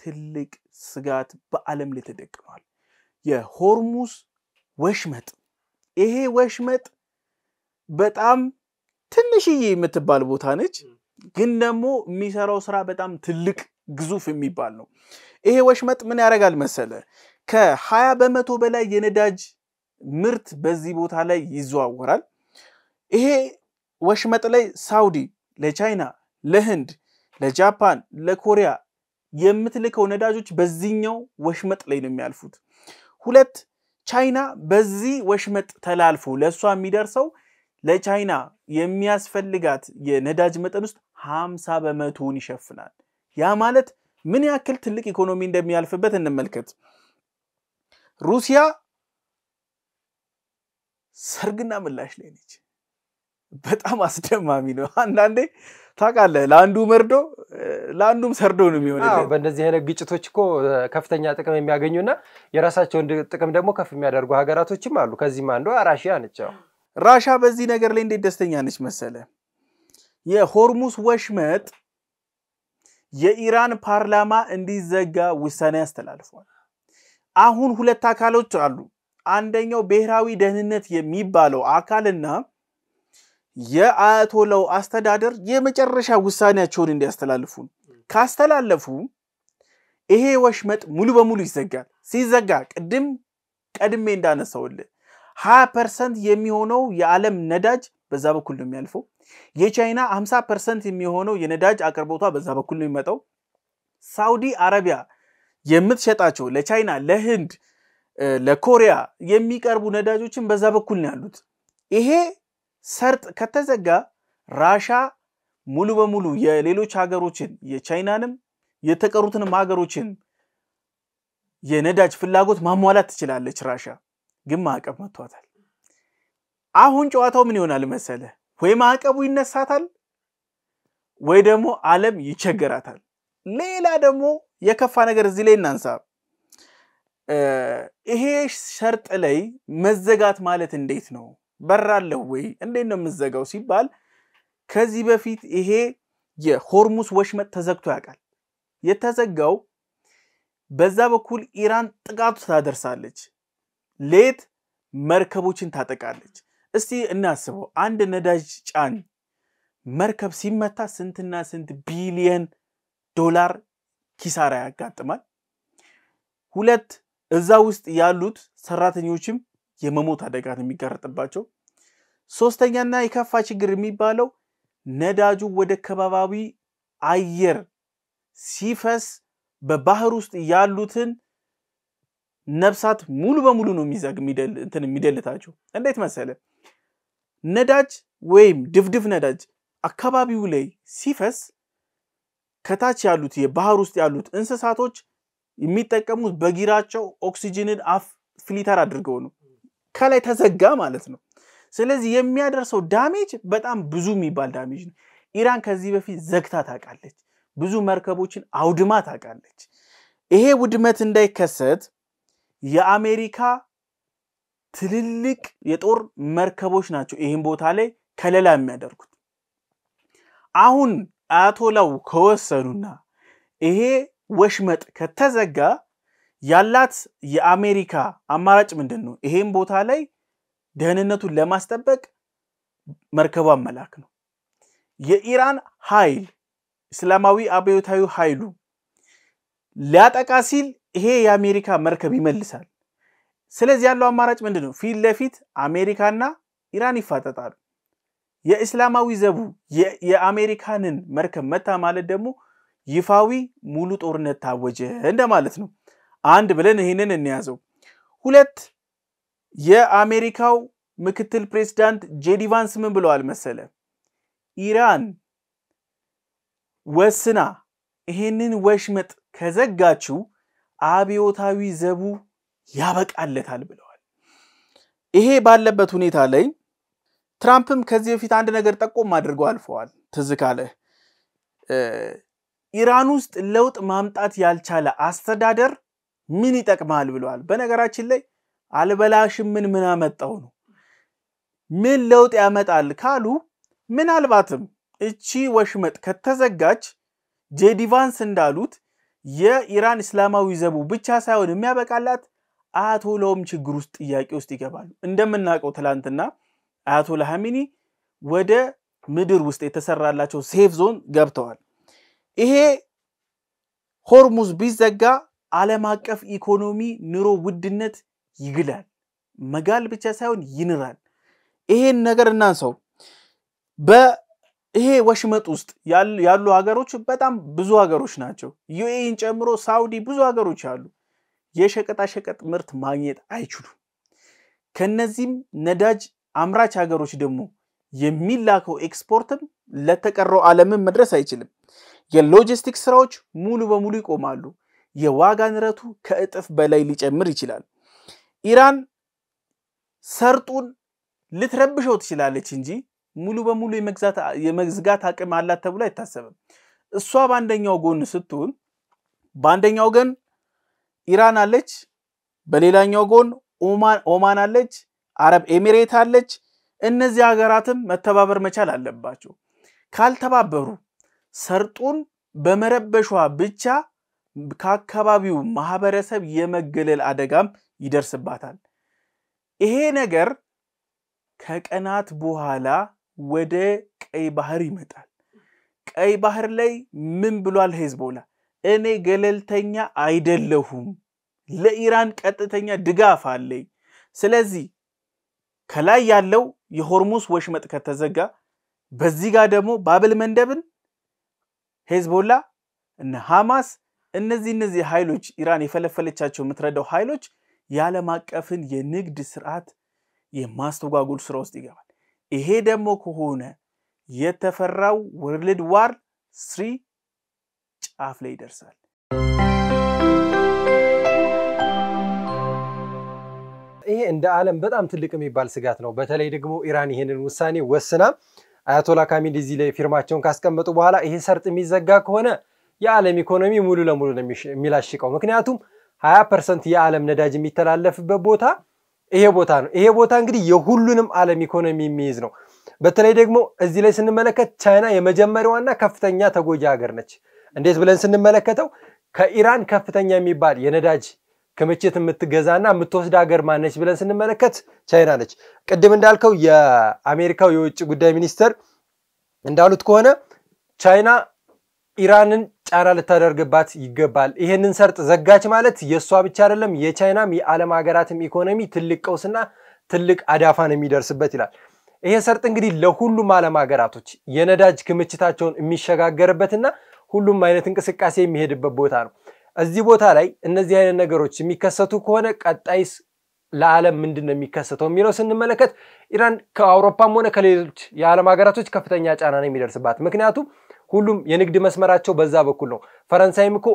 ትልቅ ስጋት በአለም ላይ ተደቅኗል የሆርሙዝ ወሽመጥ ይሄ ወሽመጥ በጣም ትንሽዬ የምትባል ቦታ ነች ግን ደግሞ የሚሰራው ስራ በጣም ትልቅ ግዙፍ የሚባል ነው ይሄ ወሽመጥ ምን ያደርጋል መሰለ ከ20% በላይ የነዳጅ ምርት በዚህ ቦታ ላይ ይዘዋወራል ይሄ ወሽመጥ ላይ ሳውዲ ለቻይና ለህንድ ለጃፓን ለኮሪያ የምትልከው ነዳጆች በዚህኛው ወሽመጥ ላይ ነው የሚያልፉት ሁለት ቻይና በዚህ ወሽመጥ ተላልፎ ለሷ የሚደርሰው ለቻይና የሚያስፈልጋት የነዳጅ መጠን ውስጥ 50% ይሸፍናል ያ ማለት ምን ያክል ትልቅ ኢኮኖሚ እንደሚያልፍበት እንመልከት ሩሲያ ሰርግና ምላሽ ላይ ነች በጣም አስደማሚ ነው አንዳንዴ ታቃለ ለአንዱ መርዶ ለአንዱም ሰርዶ ነው የሚሆነው በእንደዚህ አይነት ግጭቶች እኮ ከፍተኛ ጥቅም የሚያገኙና የራሳቸውን ጥቅም ደግሞ ከፍ የሚያደርጉ ሀገራቶችም አሉ ከዚህም አንዱ ራሺያ ነች ራሻ በዚህ ነገር ላይ እንዴት ደስተኛ ነች መሰለ የሆርሙዝ ወሽመጥ የኢራን ፓርላማ እንዲዘጋ ውሳኔ ያስተላልፏል አሁን ሁለት አካሎች አሉ አንደኛው ብሔራዊ ደህንነት የሚባለው አካልና የአያቶላው አስተዳደር የመጨረሻ ውሳኔያቸውን እንዲያስተላልፉ ካስተላለፉ ይሄ ወሽመጥ ሙሉ በሙሉ ይዘጋል ሲዘጋ ቀድሜ እንዳነሳውል 20% የሚሆነው የዓለም ነዳጅ በዛ በኩል ነው የሚያልፈው የቻይና 50% የሚሆነው የነዳጅ አቅርቦቷ በዛ በኩል ነው የሚመጣው ሳውዲ አረቢያ የምትሸጣቸው ለቻይና ለህንድ ለኮሪያ የሚቀርቡ ነዳጆችን በዛ በኩል ነው ያሉት ይሄ ሰርጥ ከተዘጋ ራሻ ሙሉ በሙሉ የሌሎች ሀገሮችን የቻይናንም የተቀሩትንም ሀገሮችን የነዳጅ ፍላጎት ማሟላት ትችላለች ራሻ ግን ማዕቀብ መጥቷታል አሁን ጨዋታው ምን ይሆናል መሰለ ወይ ማዕቀቡ ይነሳታል ወይ ደግሞ ዓለም ይቸገራታል ሌላ ደግሞ የከፋ ነገር እዚህ ላይ እናንሳ ይሄ ሸርጥ ላይ መዘጋት ማለት እንዴት ነው በራለው ወይ እንዴት ነው የምዘጋው ሲባል ከዚህ በፊት ይሄ የሆርሙዝ ወሽመጥ ተዘግቶ ያውቃል የተዘጋው በዛ በኩል ኢራን ጥቃቱ ታደርሳለች ሌት መርከቦችን ታጠቃለች እስቲ እናስበው አንድ ነዳጅ ጫን መርከብ ሲመታ ስንትና ስንት ቢሊየን ዶላር ኪሳራ ያጋጥማል ሁለት እዛ ውስጥ ያሉት ሰራተኞችም የመሞት አደጋ ነው የሚጋረጥባቸው ሶስተኛና የከፋ ችግር የሚባለው ነዳጁ ወደ ከባባዊ አየር ሲፈስ በባህር ውስጥ ያሉትን ነፍሳት ሙሉ በሙሉ ነው የሚደልታቸው እንዴት መሰለ ነዳጅ ወይም ድፍድፍ ነዳጅ አካባቢው ላይ ሲፈስ ከታች ያሉት የባህር ውስጥ ያሉት እንስሳቶች የሚጠቀሙት በጊራቸው ኦክሲጅንን አፍ ፊልተር አድርገው ነው ከላይ ተዘጋ ማለት ነው ስለዚህ የሚያደርሰው ዳሜጅ በጣም ብዙ የሚባል ዳሜጅ ነው ኢራን ከዚህ በፊት ዘግታ ታቃለች ብዙ መርከቦችን አውድማ ታቃለች ይሄ ውድመት እንዳይከሰት የአሜሪካ ትልልቅ የጦር መርከቦች ናቸው ይሄን ቦታ ላይ ከለላ የሚያደርጉት አሁን አያቶላው ከወሰኑና ይሄ ወሽመጥ ከተዘጋ ያላት የአሜሪካ አማራጭ ምንድነው ይሄን ቦታ ላይ ደህንነቱን ለማስጠበቅ መርከቧን መላክ ነው የኢራን ኃይል እስላማዊ አብዮታዊ ኃይሉ ሊያጠቃ ሲል ይሄ የአሜሪካ መርከብ ይመልሳል ስለዚህ ያለው አማራጭ ምንድነው ፊት ለፊት አሜሪካና ኢራን ይፋጠጣሉ የእስላማዊ ዘቡ የአሜሪካንን መርከብ መታ ማለት ደግሞ ይፋዊ ሙሉ ጦርነት ታወጀ እንደማለት ነው አንድ ብለን ይሄንን እንያዘው ሁለት የአሜሪካው ምክትል ፕሬዝዳንት ጄዲ ቫንስ ምን ብለዋል መሰለ ኢራን ወስና ይሄንን ወሽመጥ ከዘጋችሁ አብዮታዊ ዘቡ ያበቃለታል ብለዋል ይሄ ባለበት ሁኔታ ላይ ትራምፕም ከዚህ በፊት አንድ ነገር ጠቆም አድርገው አልፈዋል ተዝካለ ኢራን ውስጥ ለውጥ ማምጣት ያልቻለ አስተዳደር ምን ይጠቅማል ብለዋል በነገራችን ላይ አልበላሽም ምን አመጣው ነው ምን ለውጥ ያመጣል ካሉ ምናልባትም እቺ ወሽመጥ ከተዘጋች ጄዲ ቫንስ እንዳሉት የኢራን እስላማዊ ዘቡ ብቻ ሳይሆን የሚያበቃላት አያቶላውም ችግር ውስጥ ጥያቄ ውስጥ ይገባሉ እንደምናቀው ትላንትና አያቶላ ሐሚኒ ወደ ምድር ውስጥ የተሰራላቸው ሴፍ ዞን ገብተዋል ይሄ ሆርሙዝ ቢዘጋ ዓለም አቀፍ ኢኮኖሚ ኑሮ ውድነት ይግላል መጋል ብቻ ሳይሆን ይንራል ይሄን ነገር እናንሰው በይሄ ወሽመጥ ውስጥ ያሉ ሀገሮች በጣም ብዙ ሀገሮች ናቸው ዩኤኢን ጨምሮ ሳውዲ ብዙ ሀገሮች አሉ የሸቀጣ ሸቀጥ ምርት ማግኘት አይችሉም ከነዚህም ነዳጅ አምራች ሀገሮች ደግሞ የሚላከው ኤክስፖርትም ለተቀረው ዓለምን መድረስ አይችልም የሎጂስቲክስ ስራዎች ሙሉ በሙሉ ይቆማሉ የዋጋ ንረቱ ከእጥፍ በላይ ሊጨምር ይችላል ኢራን ሰርጡን ልትረብሸው ትችላለች እንጂ ሙሉ በሙሉ የመግዛት አቅም አላት ተብሎ አይታሰብም እሷ ባንደኛው ጎን ስትሆን ባንደኛው ጎን ኢራን አለች በሌላኛው ጎን ኦማን አለች አረብ ኤሚሬት አለች እነዚህ ሀገራትም መተባበር መቻል አለባቸው ካልተባበሩ ሰርጡን በመረበሿ ብቻ ከአካባቢው ማህበረሰብ የመገለል አደጋም ይደርስባታል ይሄ ነገር ከቀናት በኋላ ወደ ቀይ ባህር ይመጣል ቀይ ባህር ላይ ምን ብሏል ሄዝቦላ እኔ ገለልተኛ አይደለሁም ለኢራን ቀጥተኛ ድጋፍ አለኝ ስለዚህ ከላይ ያለው የሆርሙዝ ወሽመጥ ከተዘጋ በዚህ ጋር ደግሞ ባብል መንደብን ሄዝቦላ እና ሐማስ እነዚህ ኃይሎች ኢራን የፈለፈለቻቸው ምትረዳው ኃይሎች ያለም አቀፍን የንግድ ስርዓት የማስተጓጎል ስራ ውስጥ ይገባል ይሄ ደግሞ ከሆነ የተፈራው ወርልድ ዋር 3 ጫፍ ላይ ይደርሳል ይሄ እንደ ዓለም በጣም ትልቅ የሚባል ስጋት ነው በተለይ ደግሞ ኢራን ይሄንን ውሳኔ ወስና አያቶላ ካሚኒ እዚህ ላይ ፊርማቸውን ካስቀመጡ በኋላ ይሄ ሰርጥ የሚዘጋ ከሆነ የዓለም ኢኮኖሚ ሙሉ ለሙሉ ነው የሚላሽቀው ምክንያቱም 20% የዓለም ነዳጅ የሚተላለፍበት ቦታ ይሄ ቦታ ነው። ይሄ ቦታ እንግዲህ የሁሉንም ዓለም ኢኮኖሚ የሚይዝ ነው። በተለይ ደግሞ እዚህ ላይ ስንመለከት ቻይና የመጀመሪያዋና ከፍተኛ ተጎጂ ሀገር ነች። እንዴት ብለን ስንመለከተው ከኢራን ከፍተኛ የሚባል የነዳጅ ክምችት የምትገዛና የምትወስድ ሀገር ማነች ብለን ስንመለከት ቻይና ነች። ቅድም እንዳልከው የአሜሪካው የውጭ ጉዳይ ሚኒስተር እንዳሉት ከሆነ ቻይና ኢራንን ጫና ልታደርግባት ይገባል። ይሄንን ሰርጥ ዘጋች ማለት የሷ ብቻ አይደለም የቻይናም የዓለም ሀገራትም ኢኮኖሚ ትልቅ ቀውስና ትልቅ አዳፋን የሚደርስበት ይላል። ይሄ ሰርጥ እንግዲህ ለሁሉም ዓለም ሀገራቶች የነዳጅ ክምችታቸውን የሚሸጋገርበትና ሁሉም አይነት እንቅስቃሴ የሚሄድበት ቦታ ነው። እዚህ ቦታ ላይ እነዚህ አይነት ነገሮች የሚከሰቱ ከሆነ ቀጣይስ ለዓለም ምንድነው የሚከሰተው የሚለው ስንመለከት ኢራን ከአውሮፓም ሆነ ከሌሎች የዓለም ሀገራቶች ከፍተኛ ጫና ነው የሚደርስባት። ምክንያቱም ሁሉም የንግድ መስመራቸው በዛ በኩል ነው። ፈረንሳይም እኮ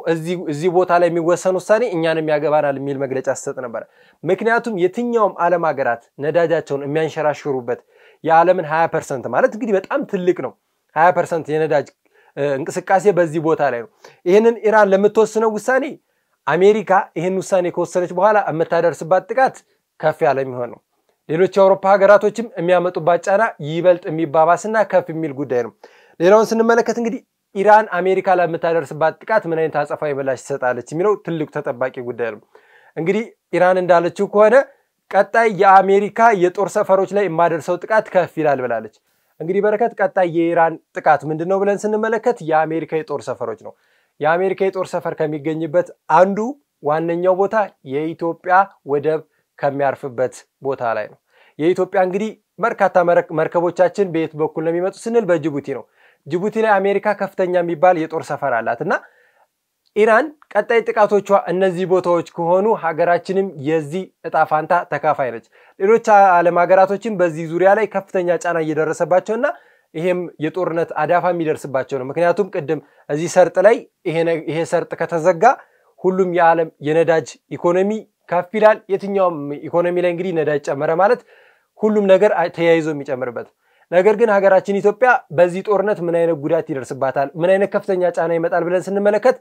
እዚህ ቦታ ላይ የሚወሰን ውሳኔ እኛንም ያገባናል የሚል መግለጫ ሰጥ ነበር። ምክንያቱም የትኛውም ዓለም ሀገራት ነዳጃቸውን የሚያንሸራሽሩበት የዓለምን 20% ማለት እንግዲህ በጣም ትልቅ ነው። 20% የነዳጅ እንቅስቃሴ በዚህ ቦታ ላይ ነው። ይሄንን ኢራን ለምትወስነው ውሳኔ አሜሪካ ይሄን ውሳኔ ከወሰነች በኋላ የምታደርስባት ጥቃት ከፍ ያለ የሚሆን ነው። ሌሎች የአውሮፓ ሀገራቶችም የሚያመጡባት ጫና ይበልጥ የሚባባስና ከፍ የሚል ጉዳይ ነው። ሌላውን ስንመለከት እንግዲህ ኢራን አሜሪካ ላይ የምታደርስባት ጥቃት ምን አይነት አጸፋዊ ምላሽ ትሰጣለች የሚለው ትልቁ ተጠባቂ ጉዳይ ነው። እንግዲህ ኢራን እንዳለችው ከሆነ ቀጣይ የአሜሪካ የጦር ሰፈሮች ላይ የማደርሰው ጥቃት ከፍ ይላል ብላለች። እንግዲህ በረከት ቀጣይ የኢራን ጥቃት ምንድነው ብለን ስንመለከት የአሜሪካ የጦር ሰፈሮች ነው። የአሜሪካ የጦር ሰፈር ከሚገኝበት አንዱ ዋነኛው ቦታ የኢትዮጵያ ወደብ ከሚያርፍበት ቦታ ላይ ነው። የኢትዮጵያ እንግዲህ በርካታ መርከቦቻችን በየት በኩል ነው የሚመጡ ስንል በጅቡቲ ነው። ጅቡቲ ላይ አሜሪካ ከፍተኛ የሚባል የጦር ሰፈር አላትና ኢራን ቀጣይ ጥቃቶቿ እነዚህ ቦታዎች ከሆኑ ሀገራችንም የዚህ እጣፋንታ ተካፋይ ነች። ሌሎች ዓለም ሀገራቶችም በዚህ ዙሪያ ላይ ከፍተኛ ጫና እየደረሰባቸውና ይሄም የጦርነት አዳፋ የሚደርስባቸው ነው። ምክንያቱም ቅድም እዚህ ሰርጥ ላይ ይሄ ሰርጥ ከተዘጋ ሁሉም የዓለም የነዳጅ ኢኮኖሚ ከፍ ይላል። የትኛውም ኢኮኖሚ ላይ እንግዲህ ነዳጅ ጨመረ ማለት ሁሉም ነገር ተያይዞ የሚጨምርበት። ነገር ግን ሀገራችን ኢትዮጵያ በዚህ ጦርነት ምን አይነት ጉዳት ይደርስባታል፣ ምን አይነት ከፍተኛ ጫና ይመጣል ብለን ስንመለከት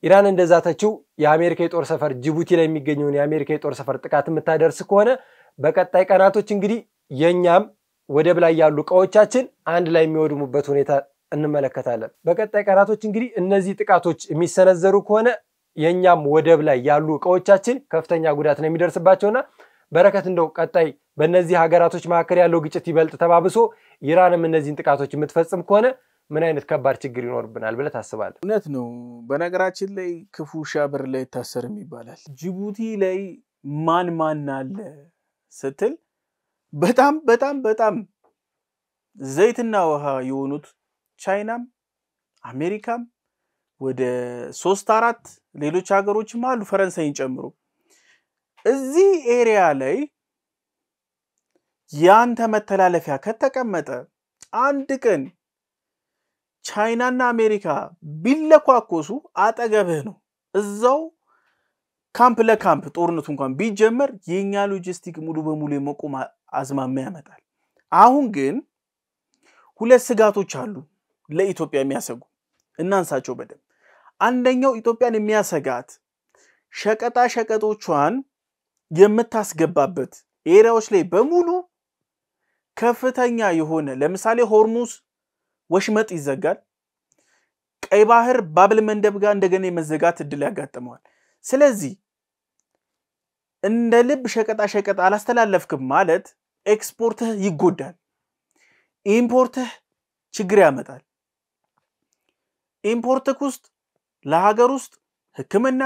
ኢራን እንደዛተችው የአሜሪካ የጦር ሰፈር ጅቡቲ ላይ የሚገኘውን የአሜሪካ የጦር ሰፈር ጥቃት የምታደርስ ከሆነ በቀጣይ ቀናቶች እንግዲህ የኛም ወደብ ላይ ያሉ እቃዎቻችን አንድ ላይ የሚወድሙበት ሁኔታ እንመለከታለን። በቀጣይ ቀናቶች እንግዲህ እነዚህ ጥቃቶች የሚሰነዘሩ ከሆነ የኛም ወደብ ላይ ያሉ እቃዎቻችን ከፍተኛ ጉዳት ነው የሚደርስባቸውና በረከት እንደው ቀጣይ በእነዚህ ሀገራቶች መካከል ያለው ግጭት ይበልጥ ተባብሶ ኢራንም እነዚህን ጥቃቶች የምትፈጽም ከሆነ ምን አይነት ከባድ ችግር ይኖርብናል ብለህ ታስባለህ? እውነት ነው። በነገራችን ላይ ክፉ ሻብር ላይ ታሰርም ይባላል። ጅቡቲ ላይ ማን አለ ስትል በጣም ዘይትና ውሃ የሆኑት ቻይናም አሜሪካም ወደ 3-4 ሌሎች ሀገሮችም አሉ ፈረንሳይን ጨምሮ። እዚህ ኤሪያ ላይ ያንተ መተላለፊያ ከተቀመጠ አንድ ቀን ቻይናና አሜሪካ ቢለኳኮሱ አጠገብህ ነው። እዛው ካምፕ ለካምፕ ጦርነቱ እንኳን ቢጀመር የኛ ሎጂስቲክ ሙሉ በሙሉ የመቆም አዝማሚያ ያመጣል። አሁን ግን ሁለት ስጋቶች አሉ ለኢትዮጵያ የሚያሰጉ እናንሳቸው በደንብ። አንደኛው ኢትዮጵያን የሚያሰጋት ሸቀጣ ሸቀጦቿን የምታስገባበት ኤሪያዎች ላይ በሙሉ ከፍተኛ የሆነ ለምሳሌ ሆርሙዝ ወሽመጥ ይዘጋል። ቀይ ባህር ባብል መንደብ ጋር እንደገና የመዘጋት እድል ያጋጥመዋል። ስለዚህ እንደ ልብ ሸቀጣ ሸቀጥ አላስተላለፍክም ማለት ኤክስፖርትህ ይጎዳል፣ ኢምፖርትህ ችግር ያመጣል። ኢምፖርትክ ውስጥ ለሀገር ውስጥ ሕክምና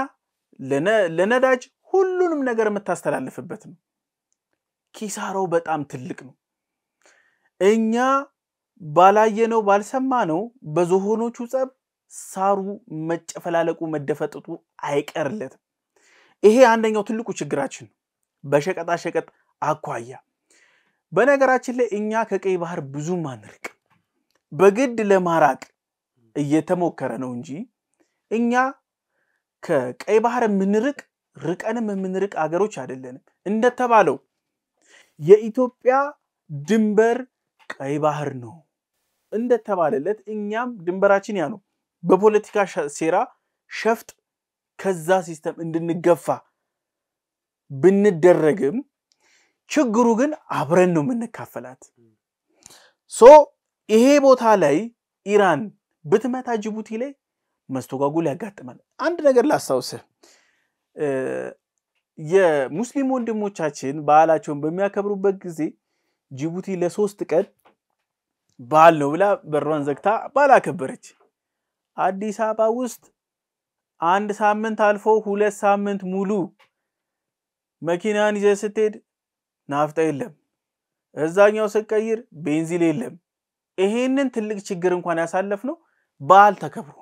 ለነዳጅ ሁሉንም ነገር የምታስተላልፍበት ነው። ኪሳራው በጣም ትልቅ ነው። እኛ ባላየነው ባልሰማነው በዝሆኖቹ ጸብ ሳሩ መጨፈላለቁ መደፈጥጡ አይቀርለትም። ይሄ አንደኛው ትልቁ ችግራችን በሸቀጣ ሸቀጥ አኳያ። በነገራችን ላይ እኛ ከቀይ ባህር ብዙም አንርቅ፣ በግድ ለማራቅ እየተሞከረ ነው እንጂ እኛ ከቀይ ባህር ምንርቅ ርቀንም ምንርቅ አገሮች አይደለንም። እንደተባለው የኢትዮጵያ ድንበር ቀይ ባህር ነው እንደተባለለት እኛም ድንበራችን ያ ነው። በፖለቲካ ሴራ ሸፍጥ ከዛ ሲስተም እንድንገፋ ብንደረግም ችግሩ ግን አብረን ነው የምንካፈላት ሶ ይሄ ቦታ ላይ ኢራን ብትመታ ጅቡቲ ላይ መስተጓጉል ያጋጥማል አንድ ነገር ላስታውስህ የሙስሊም ወንድሞቻችን በዓላቸውን በሚያከብሩበት ጊዜ ጅቡቲ ለ3 ቀን በዓል ነው ብላ በሯን ዘግታ በዓል አከበረች አዲስ አበባ ውስጥ አንድ ሳምንት አልፎ 2 ሳምንት ሙሉ መኪናን ይዘህ ስትሄድ ናፍጣ የለም እዛኛው ሲቀይር ቤንዚን የለም ይሄንን ትልቅ ችግር እንኳን ያሳለፍነው በዓል ተከብሮ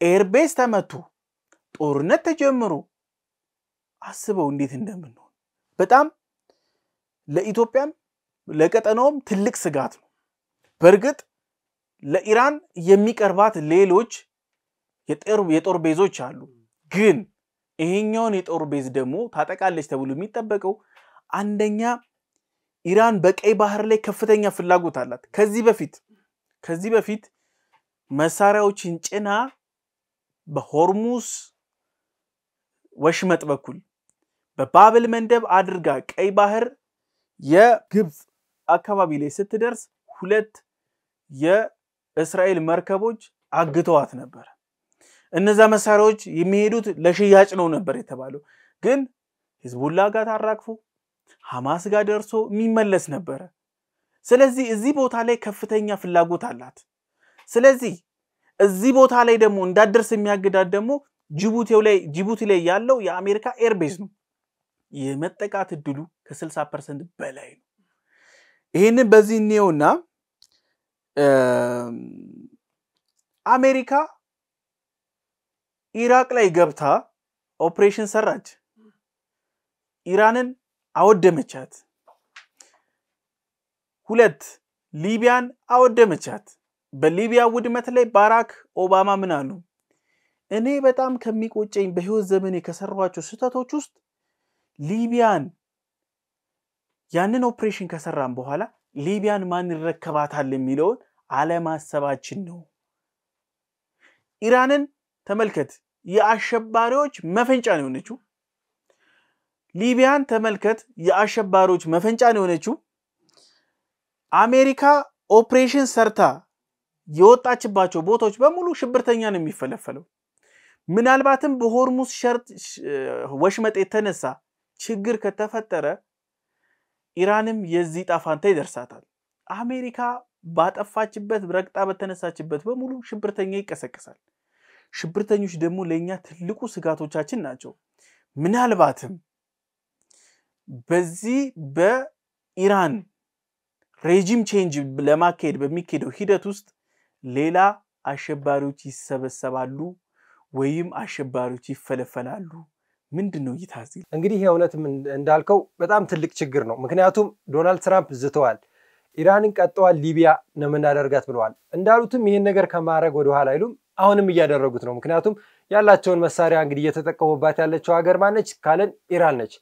ኤርቤስ ተመቱ ጦርነት ተጀምሮ አስበው እንዴት እንደምንሆን በጣም ለኢትዮጵያም ለቀጠናውም ትልቅ ስጋት ነው በርግጥ ለኢራን የሚቀርባት ሌሎች የጦር ቤዞች አሉ ግን ይሄኛውን የጦር ቤዝ ደግሞ ታጠቃለች ተብሎ የሚጠበቀው አንደኛ ኢራን በቀይ ባህር ላይ ከፍተኛ ፍላጎት አላት ከዚህ በፊት መሳሪያዎችን ጭና በሆርሙዝ ወሽመጥ በኩል በባብል መንደብ አድርጋ ቀይ ባህር የግብጽ አካባቢ ላይ ስትደርስ 2 የእስራኤል መርከቦች አግተዋት ነበር እነዛ መሳሪያዎች የሚሄዱት ለሽያጭ ነው ነበር የተባለው ግን ሂዝቡላ ጋር ታራክፉ ሐማስ ጋር ደርሶ የሚመለስ ነበር ስለዚህ እዚህ ቦታ ላይ ከፍተኛ ፍላጎት አላት ስለዚህ እዚህ ቦታ ላይ ደግሞ እንዳደርስ የሚያግዳት ደግሞ ጅቡቲ ላይ ያለው የአሜሪካ ኤርቤዝ ነው የመጠቃት እድሉ ከ60% በላይ ነው ይሄንን በዚህ ነውና አሜሪካ ኢራቅ ላይ ገብታ ኦፕሬሽን ሰራች ኢራንን አወደመቻት 2 ሊቢያን አወደመቻት በሊቢያ ውድመት ላይ ባራክ ኦባማ ምን አሉ እኔ በጣም ከሚቆጨኝ በህይወት ዘመኔ ከሰራኋቸው ስህተቶች ውስጥ ሊቢያን ያንን ኦፕሬሽን ከሰራን በኋላ ሊቢያን ማን ይረከባታል የሚለው አለማሰባችን ነው ኢራንን ተመልከት የአሸባሪዎች መፈንጫ ነው የሆነችው ሊቢያን ተመልከት የአሸባሪዎች መፈንጫ ነው የሆነችው አሜሪካ ኦፕሬሽን ሰርታ የወጣችባቸው ቦታዎች በሙሉ ሽብርተኛ ነው የሚፈለፈለው ምናልባትም በሆርሙዝ ሸርጥ ወሽመጥ የተነሳ ችግር ከተፈጠረ ኢራንም የዚህ ጣፋንታ ይደርሳታል አሜሪካ ባጠፋችበት ረግጣ በተነሳችበት በሙሉ ሽብርተኛ ይቀሰቀሳል ሽብርተኞች ደግሞ ለኛ ትልቁ ስጋቶቻችን ናቸው ምናልባትም በዚህ በኢራን ሬጂም ቼንጅ ለማካሄድ በሚካሄደው ሂደት ውስጥ ሌላ አሸባሪዎች ይሰበሰባሉ ወይም አሸባሪዎች ይፈለፈላሉ ምንድነው ይታዚ እንግዲህ የእውነትም እንዳልከው በጣም ትልቅ ችግር ነው ምክንያቱም ዶናልድ ትራምፕ ዝተዋል ኢራንን ቀጠዋል ሊቢያ ነው መናደርጋት ብለዋል እንዳሉትም ይሄን ነገር ከማረግ ወደ ኋላ አይሉም አሁንም እያደረጉት ነው ምክንያቱም ያላቸውን መሳሪያ እንግዲህ እየተጠቀሙባት ያለችው ሀገር ማነች ካለን ኢራን ነች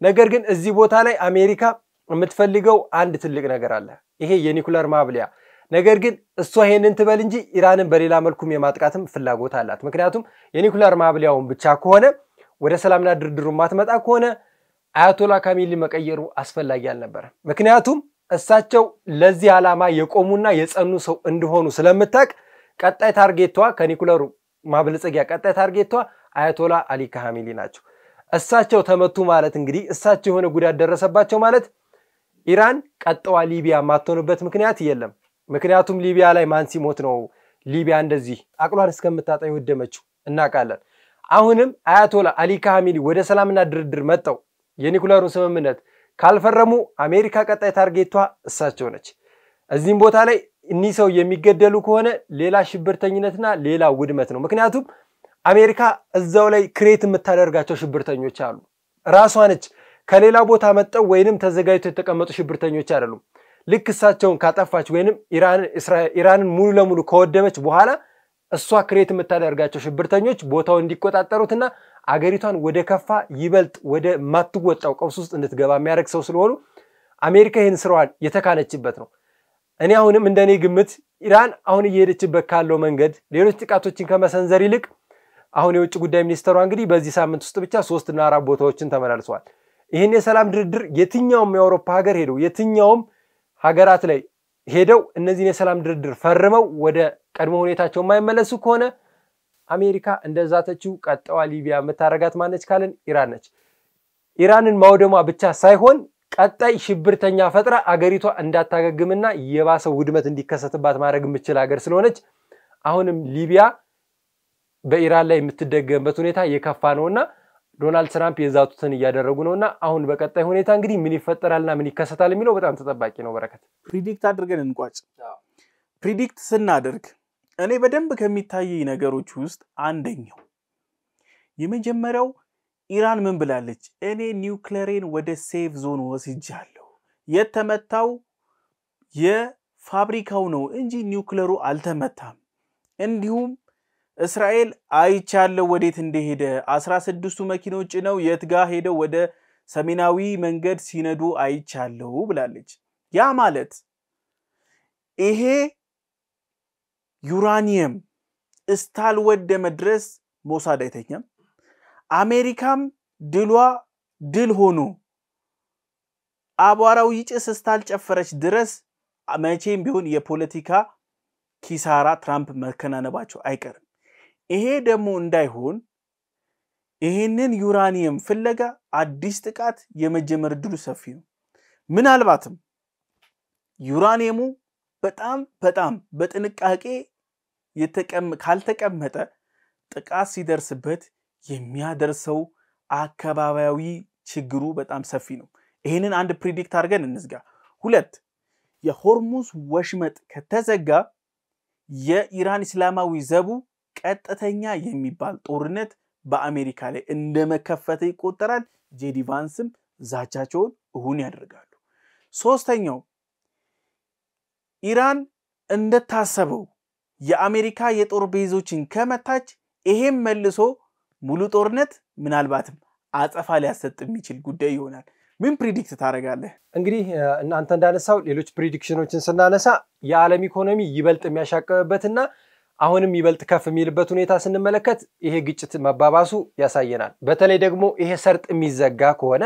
ነገር ግን እዚህ ቦታ ላይ አሜሪካ የምትፈልገው አንድ ትልቅ ነገር አለ ይሄ የኒኩለር ማብሊያ ነገር ግን እሷ ይሄንን ትበል እንጂ ኢራንን በሌላ መልኩም የማጥቃትም ፍላጎት አላት ምክንያቱም የኒኩለር ማብሊያውን ብቻ ከሆነ ወደ ሰላምና ድርድሩ ማትመጣ ከሆነ አያቶላ ካሚሊ መቀየሩ አስፈላጊ አልነበረ ምክንያቱም እሳቸው ለዚህ ዓላማ የቆሙና የጸኑ ሰው እንደሆኑ ስለምታቅ ቀጣይ ታርጌቷ ከኒኩለሩ ማብለጽጊያ ቀጣይ ታርጌቷ አያቶላ አሊ ካሚሊ ናቸው እሳቸው ተመቱ ማለት እንግዲህ እሳቸው የሆነ ጉዳት ደረሰባቸው ማለት ኢራን ቀጣዋ ሊቢያ ማትሆንበት ምክንያት የለም ምክንያቱም ሊቢያ ላይ ማን ሲሞት ነው ሊቢያ እንደዚህ አቅሏን እስከምታጣ ይወደመችው እናቃለን አሁንም አያቶላ አሊ ካሚሊ ወደ ሰላምና ድርድር መጣው የኒኩለሩን ስምምነት ካልፈረሙ አሜሪካ ቀጣይ ታርጌቷ እሳቸው ነች እዚህም ቦታ ላይ እኒ ሰው የሚገደሉ ከሆነ ሌላ ሽብርተኝነትና ሌላ ውድመት ነው ምክንያቱም አሜሪካ እዛው ላይ ክሬት የምታደርጋቸው ሽብርተኞች አሉ ራሷ ነች ከሌላ ቦታ መጣው ወይንም ተዘጋጅቶ የተቀመጡ ሽብርተኞች አይደሉም ልክ እሳቸውን ካጠፋች ወይንም ኢራንን ሙሉ ለሙሉ ከወደመች በኋላ እሷ ክሬት የምታደርጋቸው ሽብርተኞች ቦታው እንዲቆጣጠሩትና አገሪቷን ወደ ከፋ ይበልጥ ወደ ማትወጣው ቀውስ ውስጥ እንድትገባ የሚያደርግ ሰው ስለሆኑ አሜሪካ ይሄን ስራዋን የተካነችበት ነው እኔ አሁንም እንደኔ ግምት ኢራን አሁን እየሄደችበት ካለው መንገድ ሌሎች ጥቃቶችን ከመሰንዘር ይልቅ አሁን የውጭ ጉዳይ ሚኒስትሩ እንግዲህ በዚህ ሳምንት ውስጥ ብቻ 3 እና 4 ቦታዎችን ተመላልሰዋል ይሄን የሰላም ድርድር የትኛውም የአውሮፓ ሀገር ሄደው የትኛውም ሀገራት ላይ ሄደው እነዚህን የሰላም ድርድር ፈርመው ወደ ቀድሞ ሁኔታቸው የማይመለሱ ከሆነ አሜሪካ እንደዛተችው ቀጣዋ ሊቢያ መታረጋት ማነች ካለን ኢራን ነች ኢራንን ማውደሟ ብቻ ሳይሆን ቀጣይ ሽብርተኛ ፈጥራ አገሪቷ እንዳታገግምና የባሰው ውድመት እንዲከሰትባት ማድረግ የምትችል ሀገር ስለሆነች አሁንም ሊቢያ በኢራን ላይ የምትደገምበት ሁኔታ የከፋ ነውና ዶናልድ ትራምፕ የዛቱትን ያደረጉ ነውና አሁን በቀጣይ ሁኔታ እንግዲህ ምን ይፈጠራልና ምን ይከሰታል የሚለው በጣም ተጠባቂ ነው በረከት ፕሪዲክት አድርገን እንቋጭ ፕሪዲክት ስናደርግ እኔ በደንብ ከሚታየኝ ነገሮች ውስጥ አንደኛው የመጀመሪያው ኢራን ምን ብላለች እኔ ኒውክሌርን ወደ ሴፍ ዞን ወስጃለሁ የተመታው የፋብሪካው ነው እንጂ ኒውክሌሩ አልተመታም እንዲሁም እስራኤል አይቻለው ወዴት እንደሄደ 16ቱ መኪኖች ነው የትጋ ሄደው ወደ ሰሜናዊ መንገድ ሲነዱ አይቻለው ብላለች ያ ማለት ይሄ ዩራኒየም እስታልወደመ ድረስ ሞሳድ አይተኛም አሜሪካም ድል ሆኖ አቧራው ይጭስ እስታልጨፈረች ድረስ መቼም ቢሆን የፖለቲካ ኪሳራ ትራምፕ መከናነባቸው አይቀርም ይሄ ደግሞ እንዳይሆን ይሄንን ዩራኒየም ፍለጋ አዲስ ጥቃት የመጀመር ድሉ ሰፊ ነው ምናልባትም ዩራኒየሙ በጣም በጥንቃቄ ካልተቀመጠ ጥቃት ሲደርስበት የሚያደርሰው አካባቢያዊ ችግሩ በጣም ሰፊ ነው ይሄንን አንድ ፕሪዲክት አድርገን እንዝጋ ሁለት የሆርሙዝ ወሽመጥ ከተዘጋ የኢራን እስላማዊ ዘቡ ቀጥተኛ የሚባል ጦርነት በአሜሪካ ላይ እንደመከፈተ ይቆጠራል ጄዲ ቫንስም ዛቻቸውን እሁን ያደርጋሉ ሶስተኛው ኢራን እንደታሰበው የአሜሪካ የጦር ቤዞችን ከመታች ይሄም መልሶ ሙሉ ጦርነት ምናልባትም አጸፋ ሊያሰጥ የሚችል ጉዳይ ይሆናል ምን ፕሪዲክት ታረጋለህ እንግዲህ እናንተ እንዳነሳው ሌሎች ፕሪዲክሽኖችን ስናነሳ የዓለም ኢኮኖሚ ይበልጥ የሚያሻቀበትና አሁንም ይበልጥ ከፍ የሚልበት ሁኔታ ስንመለከት ይሄ ግጭት መባባሱ ያሳየናል በተለይ ደግሞ ይሄ ሰርጥ የሚዘጋ ከሆነ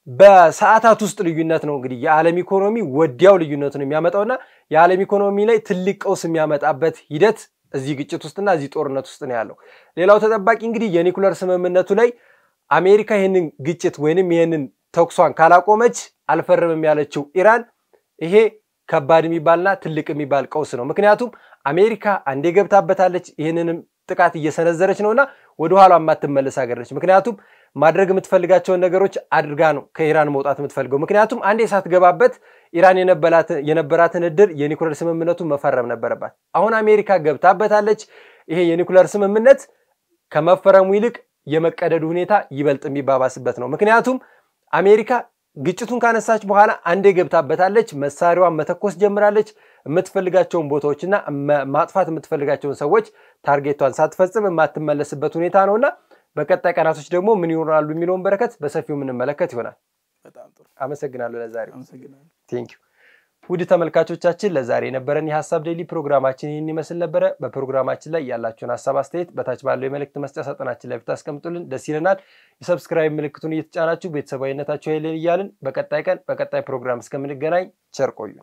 በሰዓታት ውስጥ ልዩነት ነው እንግዲህ የዓለም ኢኮኖሚ ወዲያው ልዩነቱን የሚያመጣውና የዓለም ኢኮኖሚ ላይ ትልቅ ቀውስ የሚያመጣበት ሂደት እዚህ ግጭት ውስጥና እዚህ ጦርነት ውስጥ ነው ያለው ሌላው ተጠባቂ እንግዲህ የኒኩለር ስምምነቱ ላይ አሜሪካ ይሄንን ግጭት ወይንም ይሄንን ተኩሷን ካላቆመች አልፈረምም ያለችው ኢራን ይሄ ከባድ የሚባልና ትልቅ የሚባል ቀውስ ነው ምክንያቱም አሜሪካ አንዴ ገብታበታለች ይሄንንም ጥቃት እየሰነዘረች ነውና ወደ ኋላ ማትመለስ ሀገር ነች ምክንያቱም ማድረግ የምትፈልጋቸው ነገሮች አድርጋ ነው ከኢራን መውጣት የምትፈልገው ምክንያቱም አንዴ ሳትገባበት ኢራን የነበራትን እድል የኒኩለር ስምምነቱን መፈረም ነበረባት አሁን አሜሪካ ገብታበታለች ይሄ የኒኩለር ስምምነት ከመፈረሙ ይልቅ የመቀደዱ ሁኔታ ይበልጥ የሚባባስበት ነው ምክንያቱም አሜሪካ ግጭቱን ካነሳች በኋላ አንዴ ገብታበታለች መሳሪያዋን መተኮስ ጀምራለች የምትፈልጋቸውን ቦታዎችና ማጥፋት የምትፈልጋቸውን ሰዎች ታርጌቷን ሳትፈጽም የማትመለስበት ሁኔታ ነውና በቀጣይ ቀናቶች ደግሞ ምን ይሆናሉ የሚለውን በረከት በሰፊው ምን መለከት ይሆናል በጣም ጥሩ አመሰግናለሁ ለዛሬው አመሰግናለሁ ቴንክ ዩ ውድ ተመልካቾቻችን ለዛሬ የነበረን የሐሳብ ዴሊ ፕሮግራማችን ይህን ይመስል ነበር በፕሮግራማችን ላይ ያላችሁን ሐሳብ አስተያየት በታች ባለው የመልእክት መስጫ ሳጥናችን ላይ ብታስቀምጡልን ደስ ይለናል የሰብስክራይብ ምልክቱን እየተጫናችሁ ቤተሰባዊነታችሁ ይለያልን በቀጣይ ፕሮግራም እስከምንገናኝ ቸር ቆዩ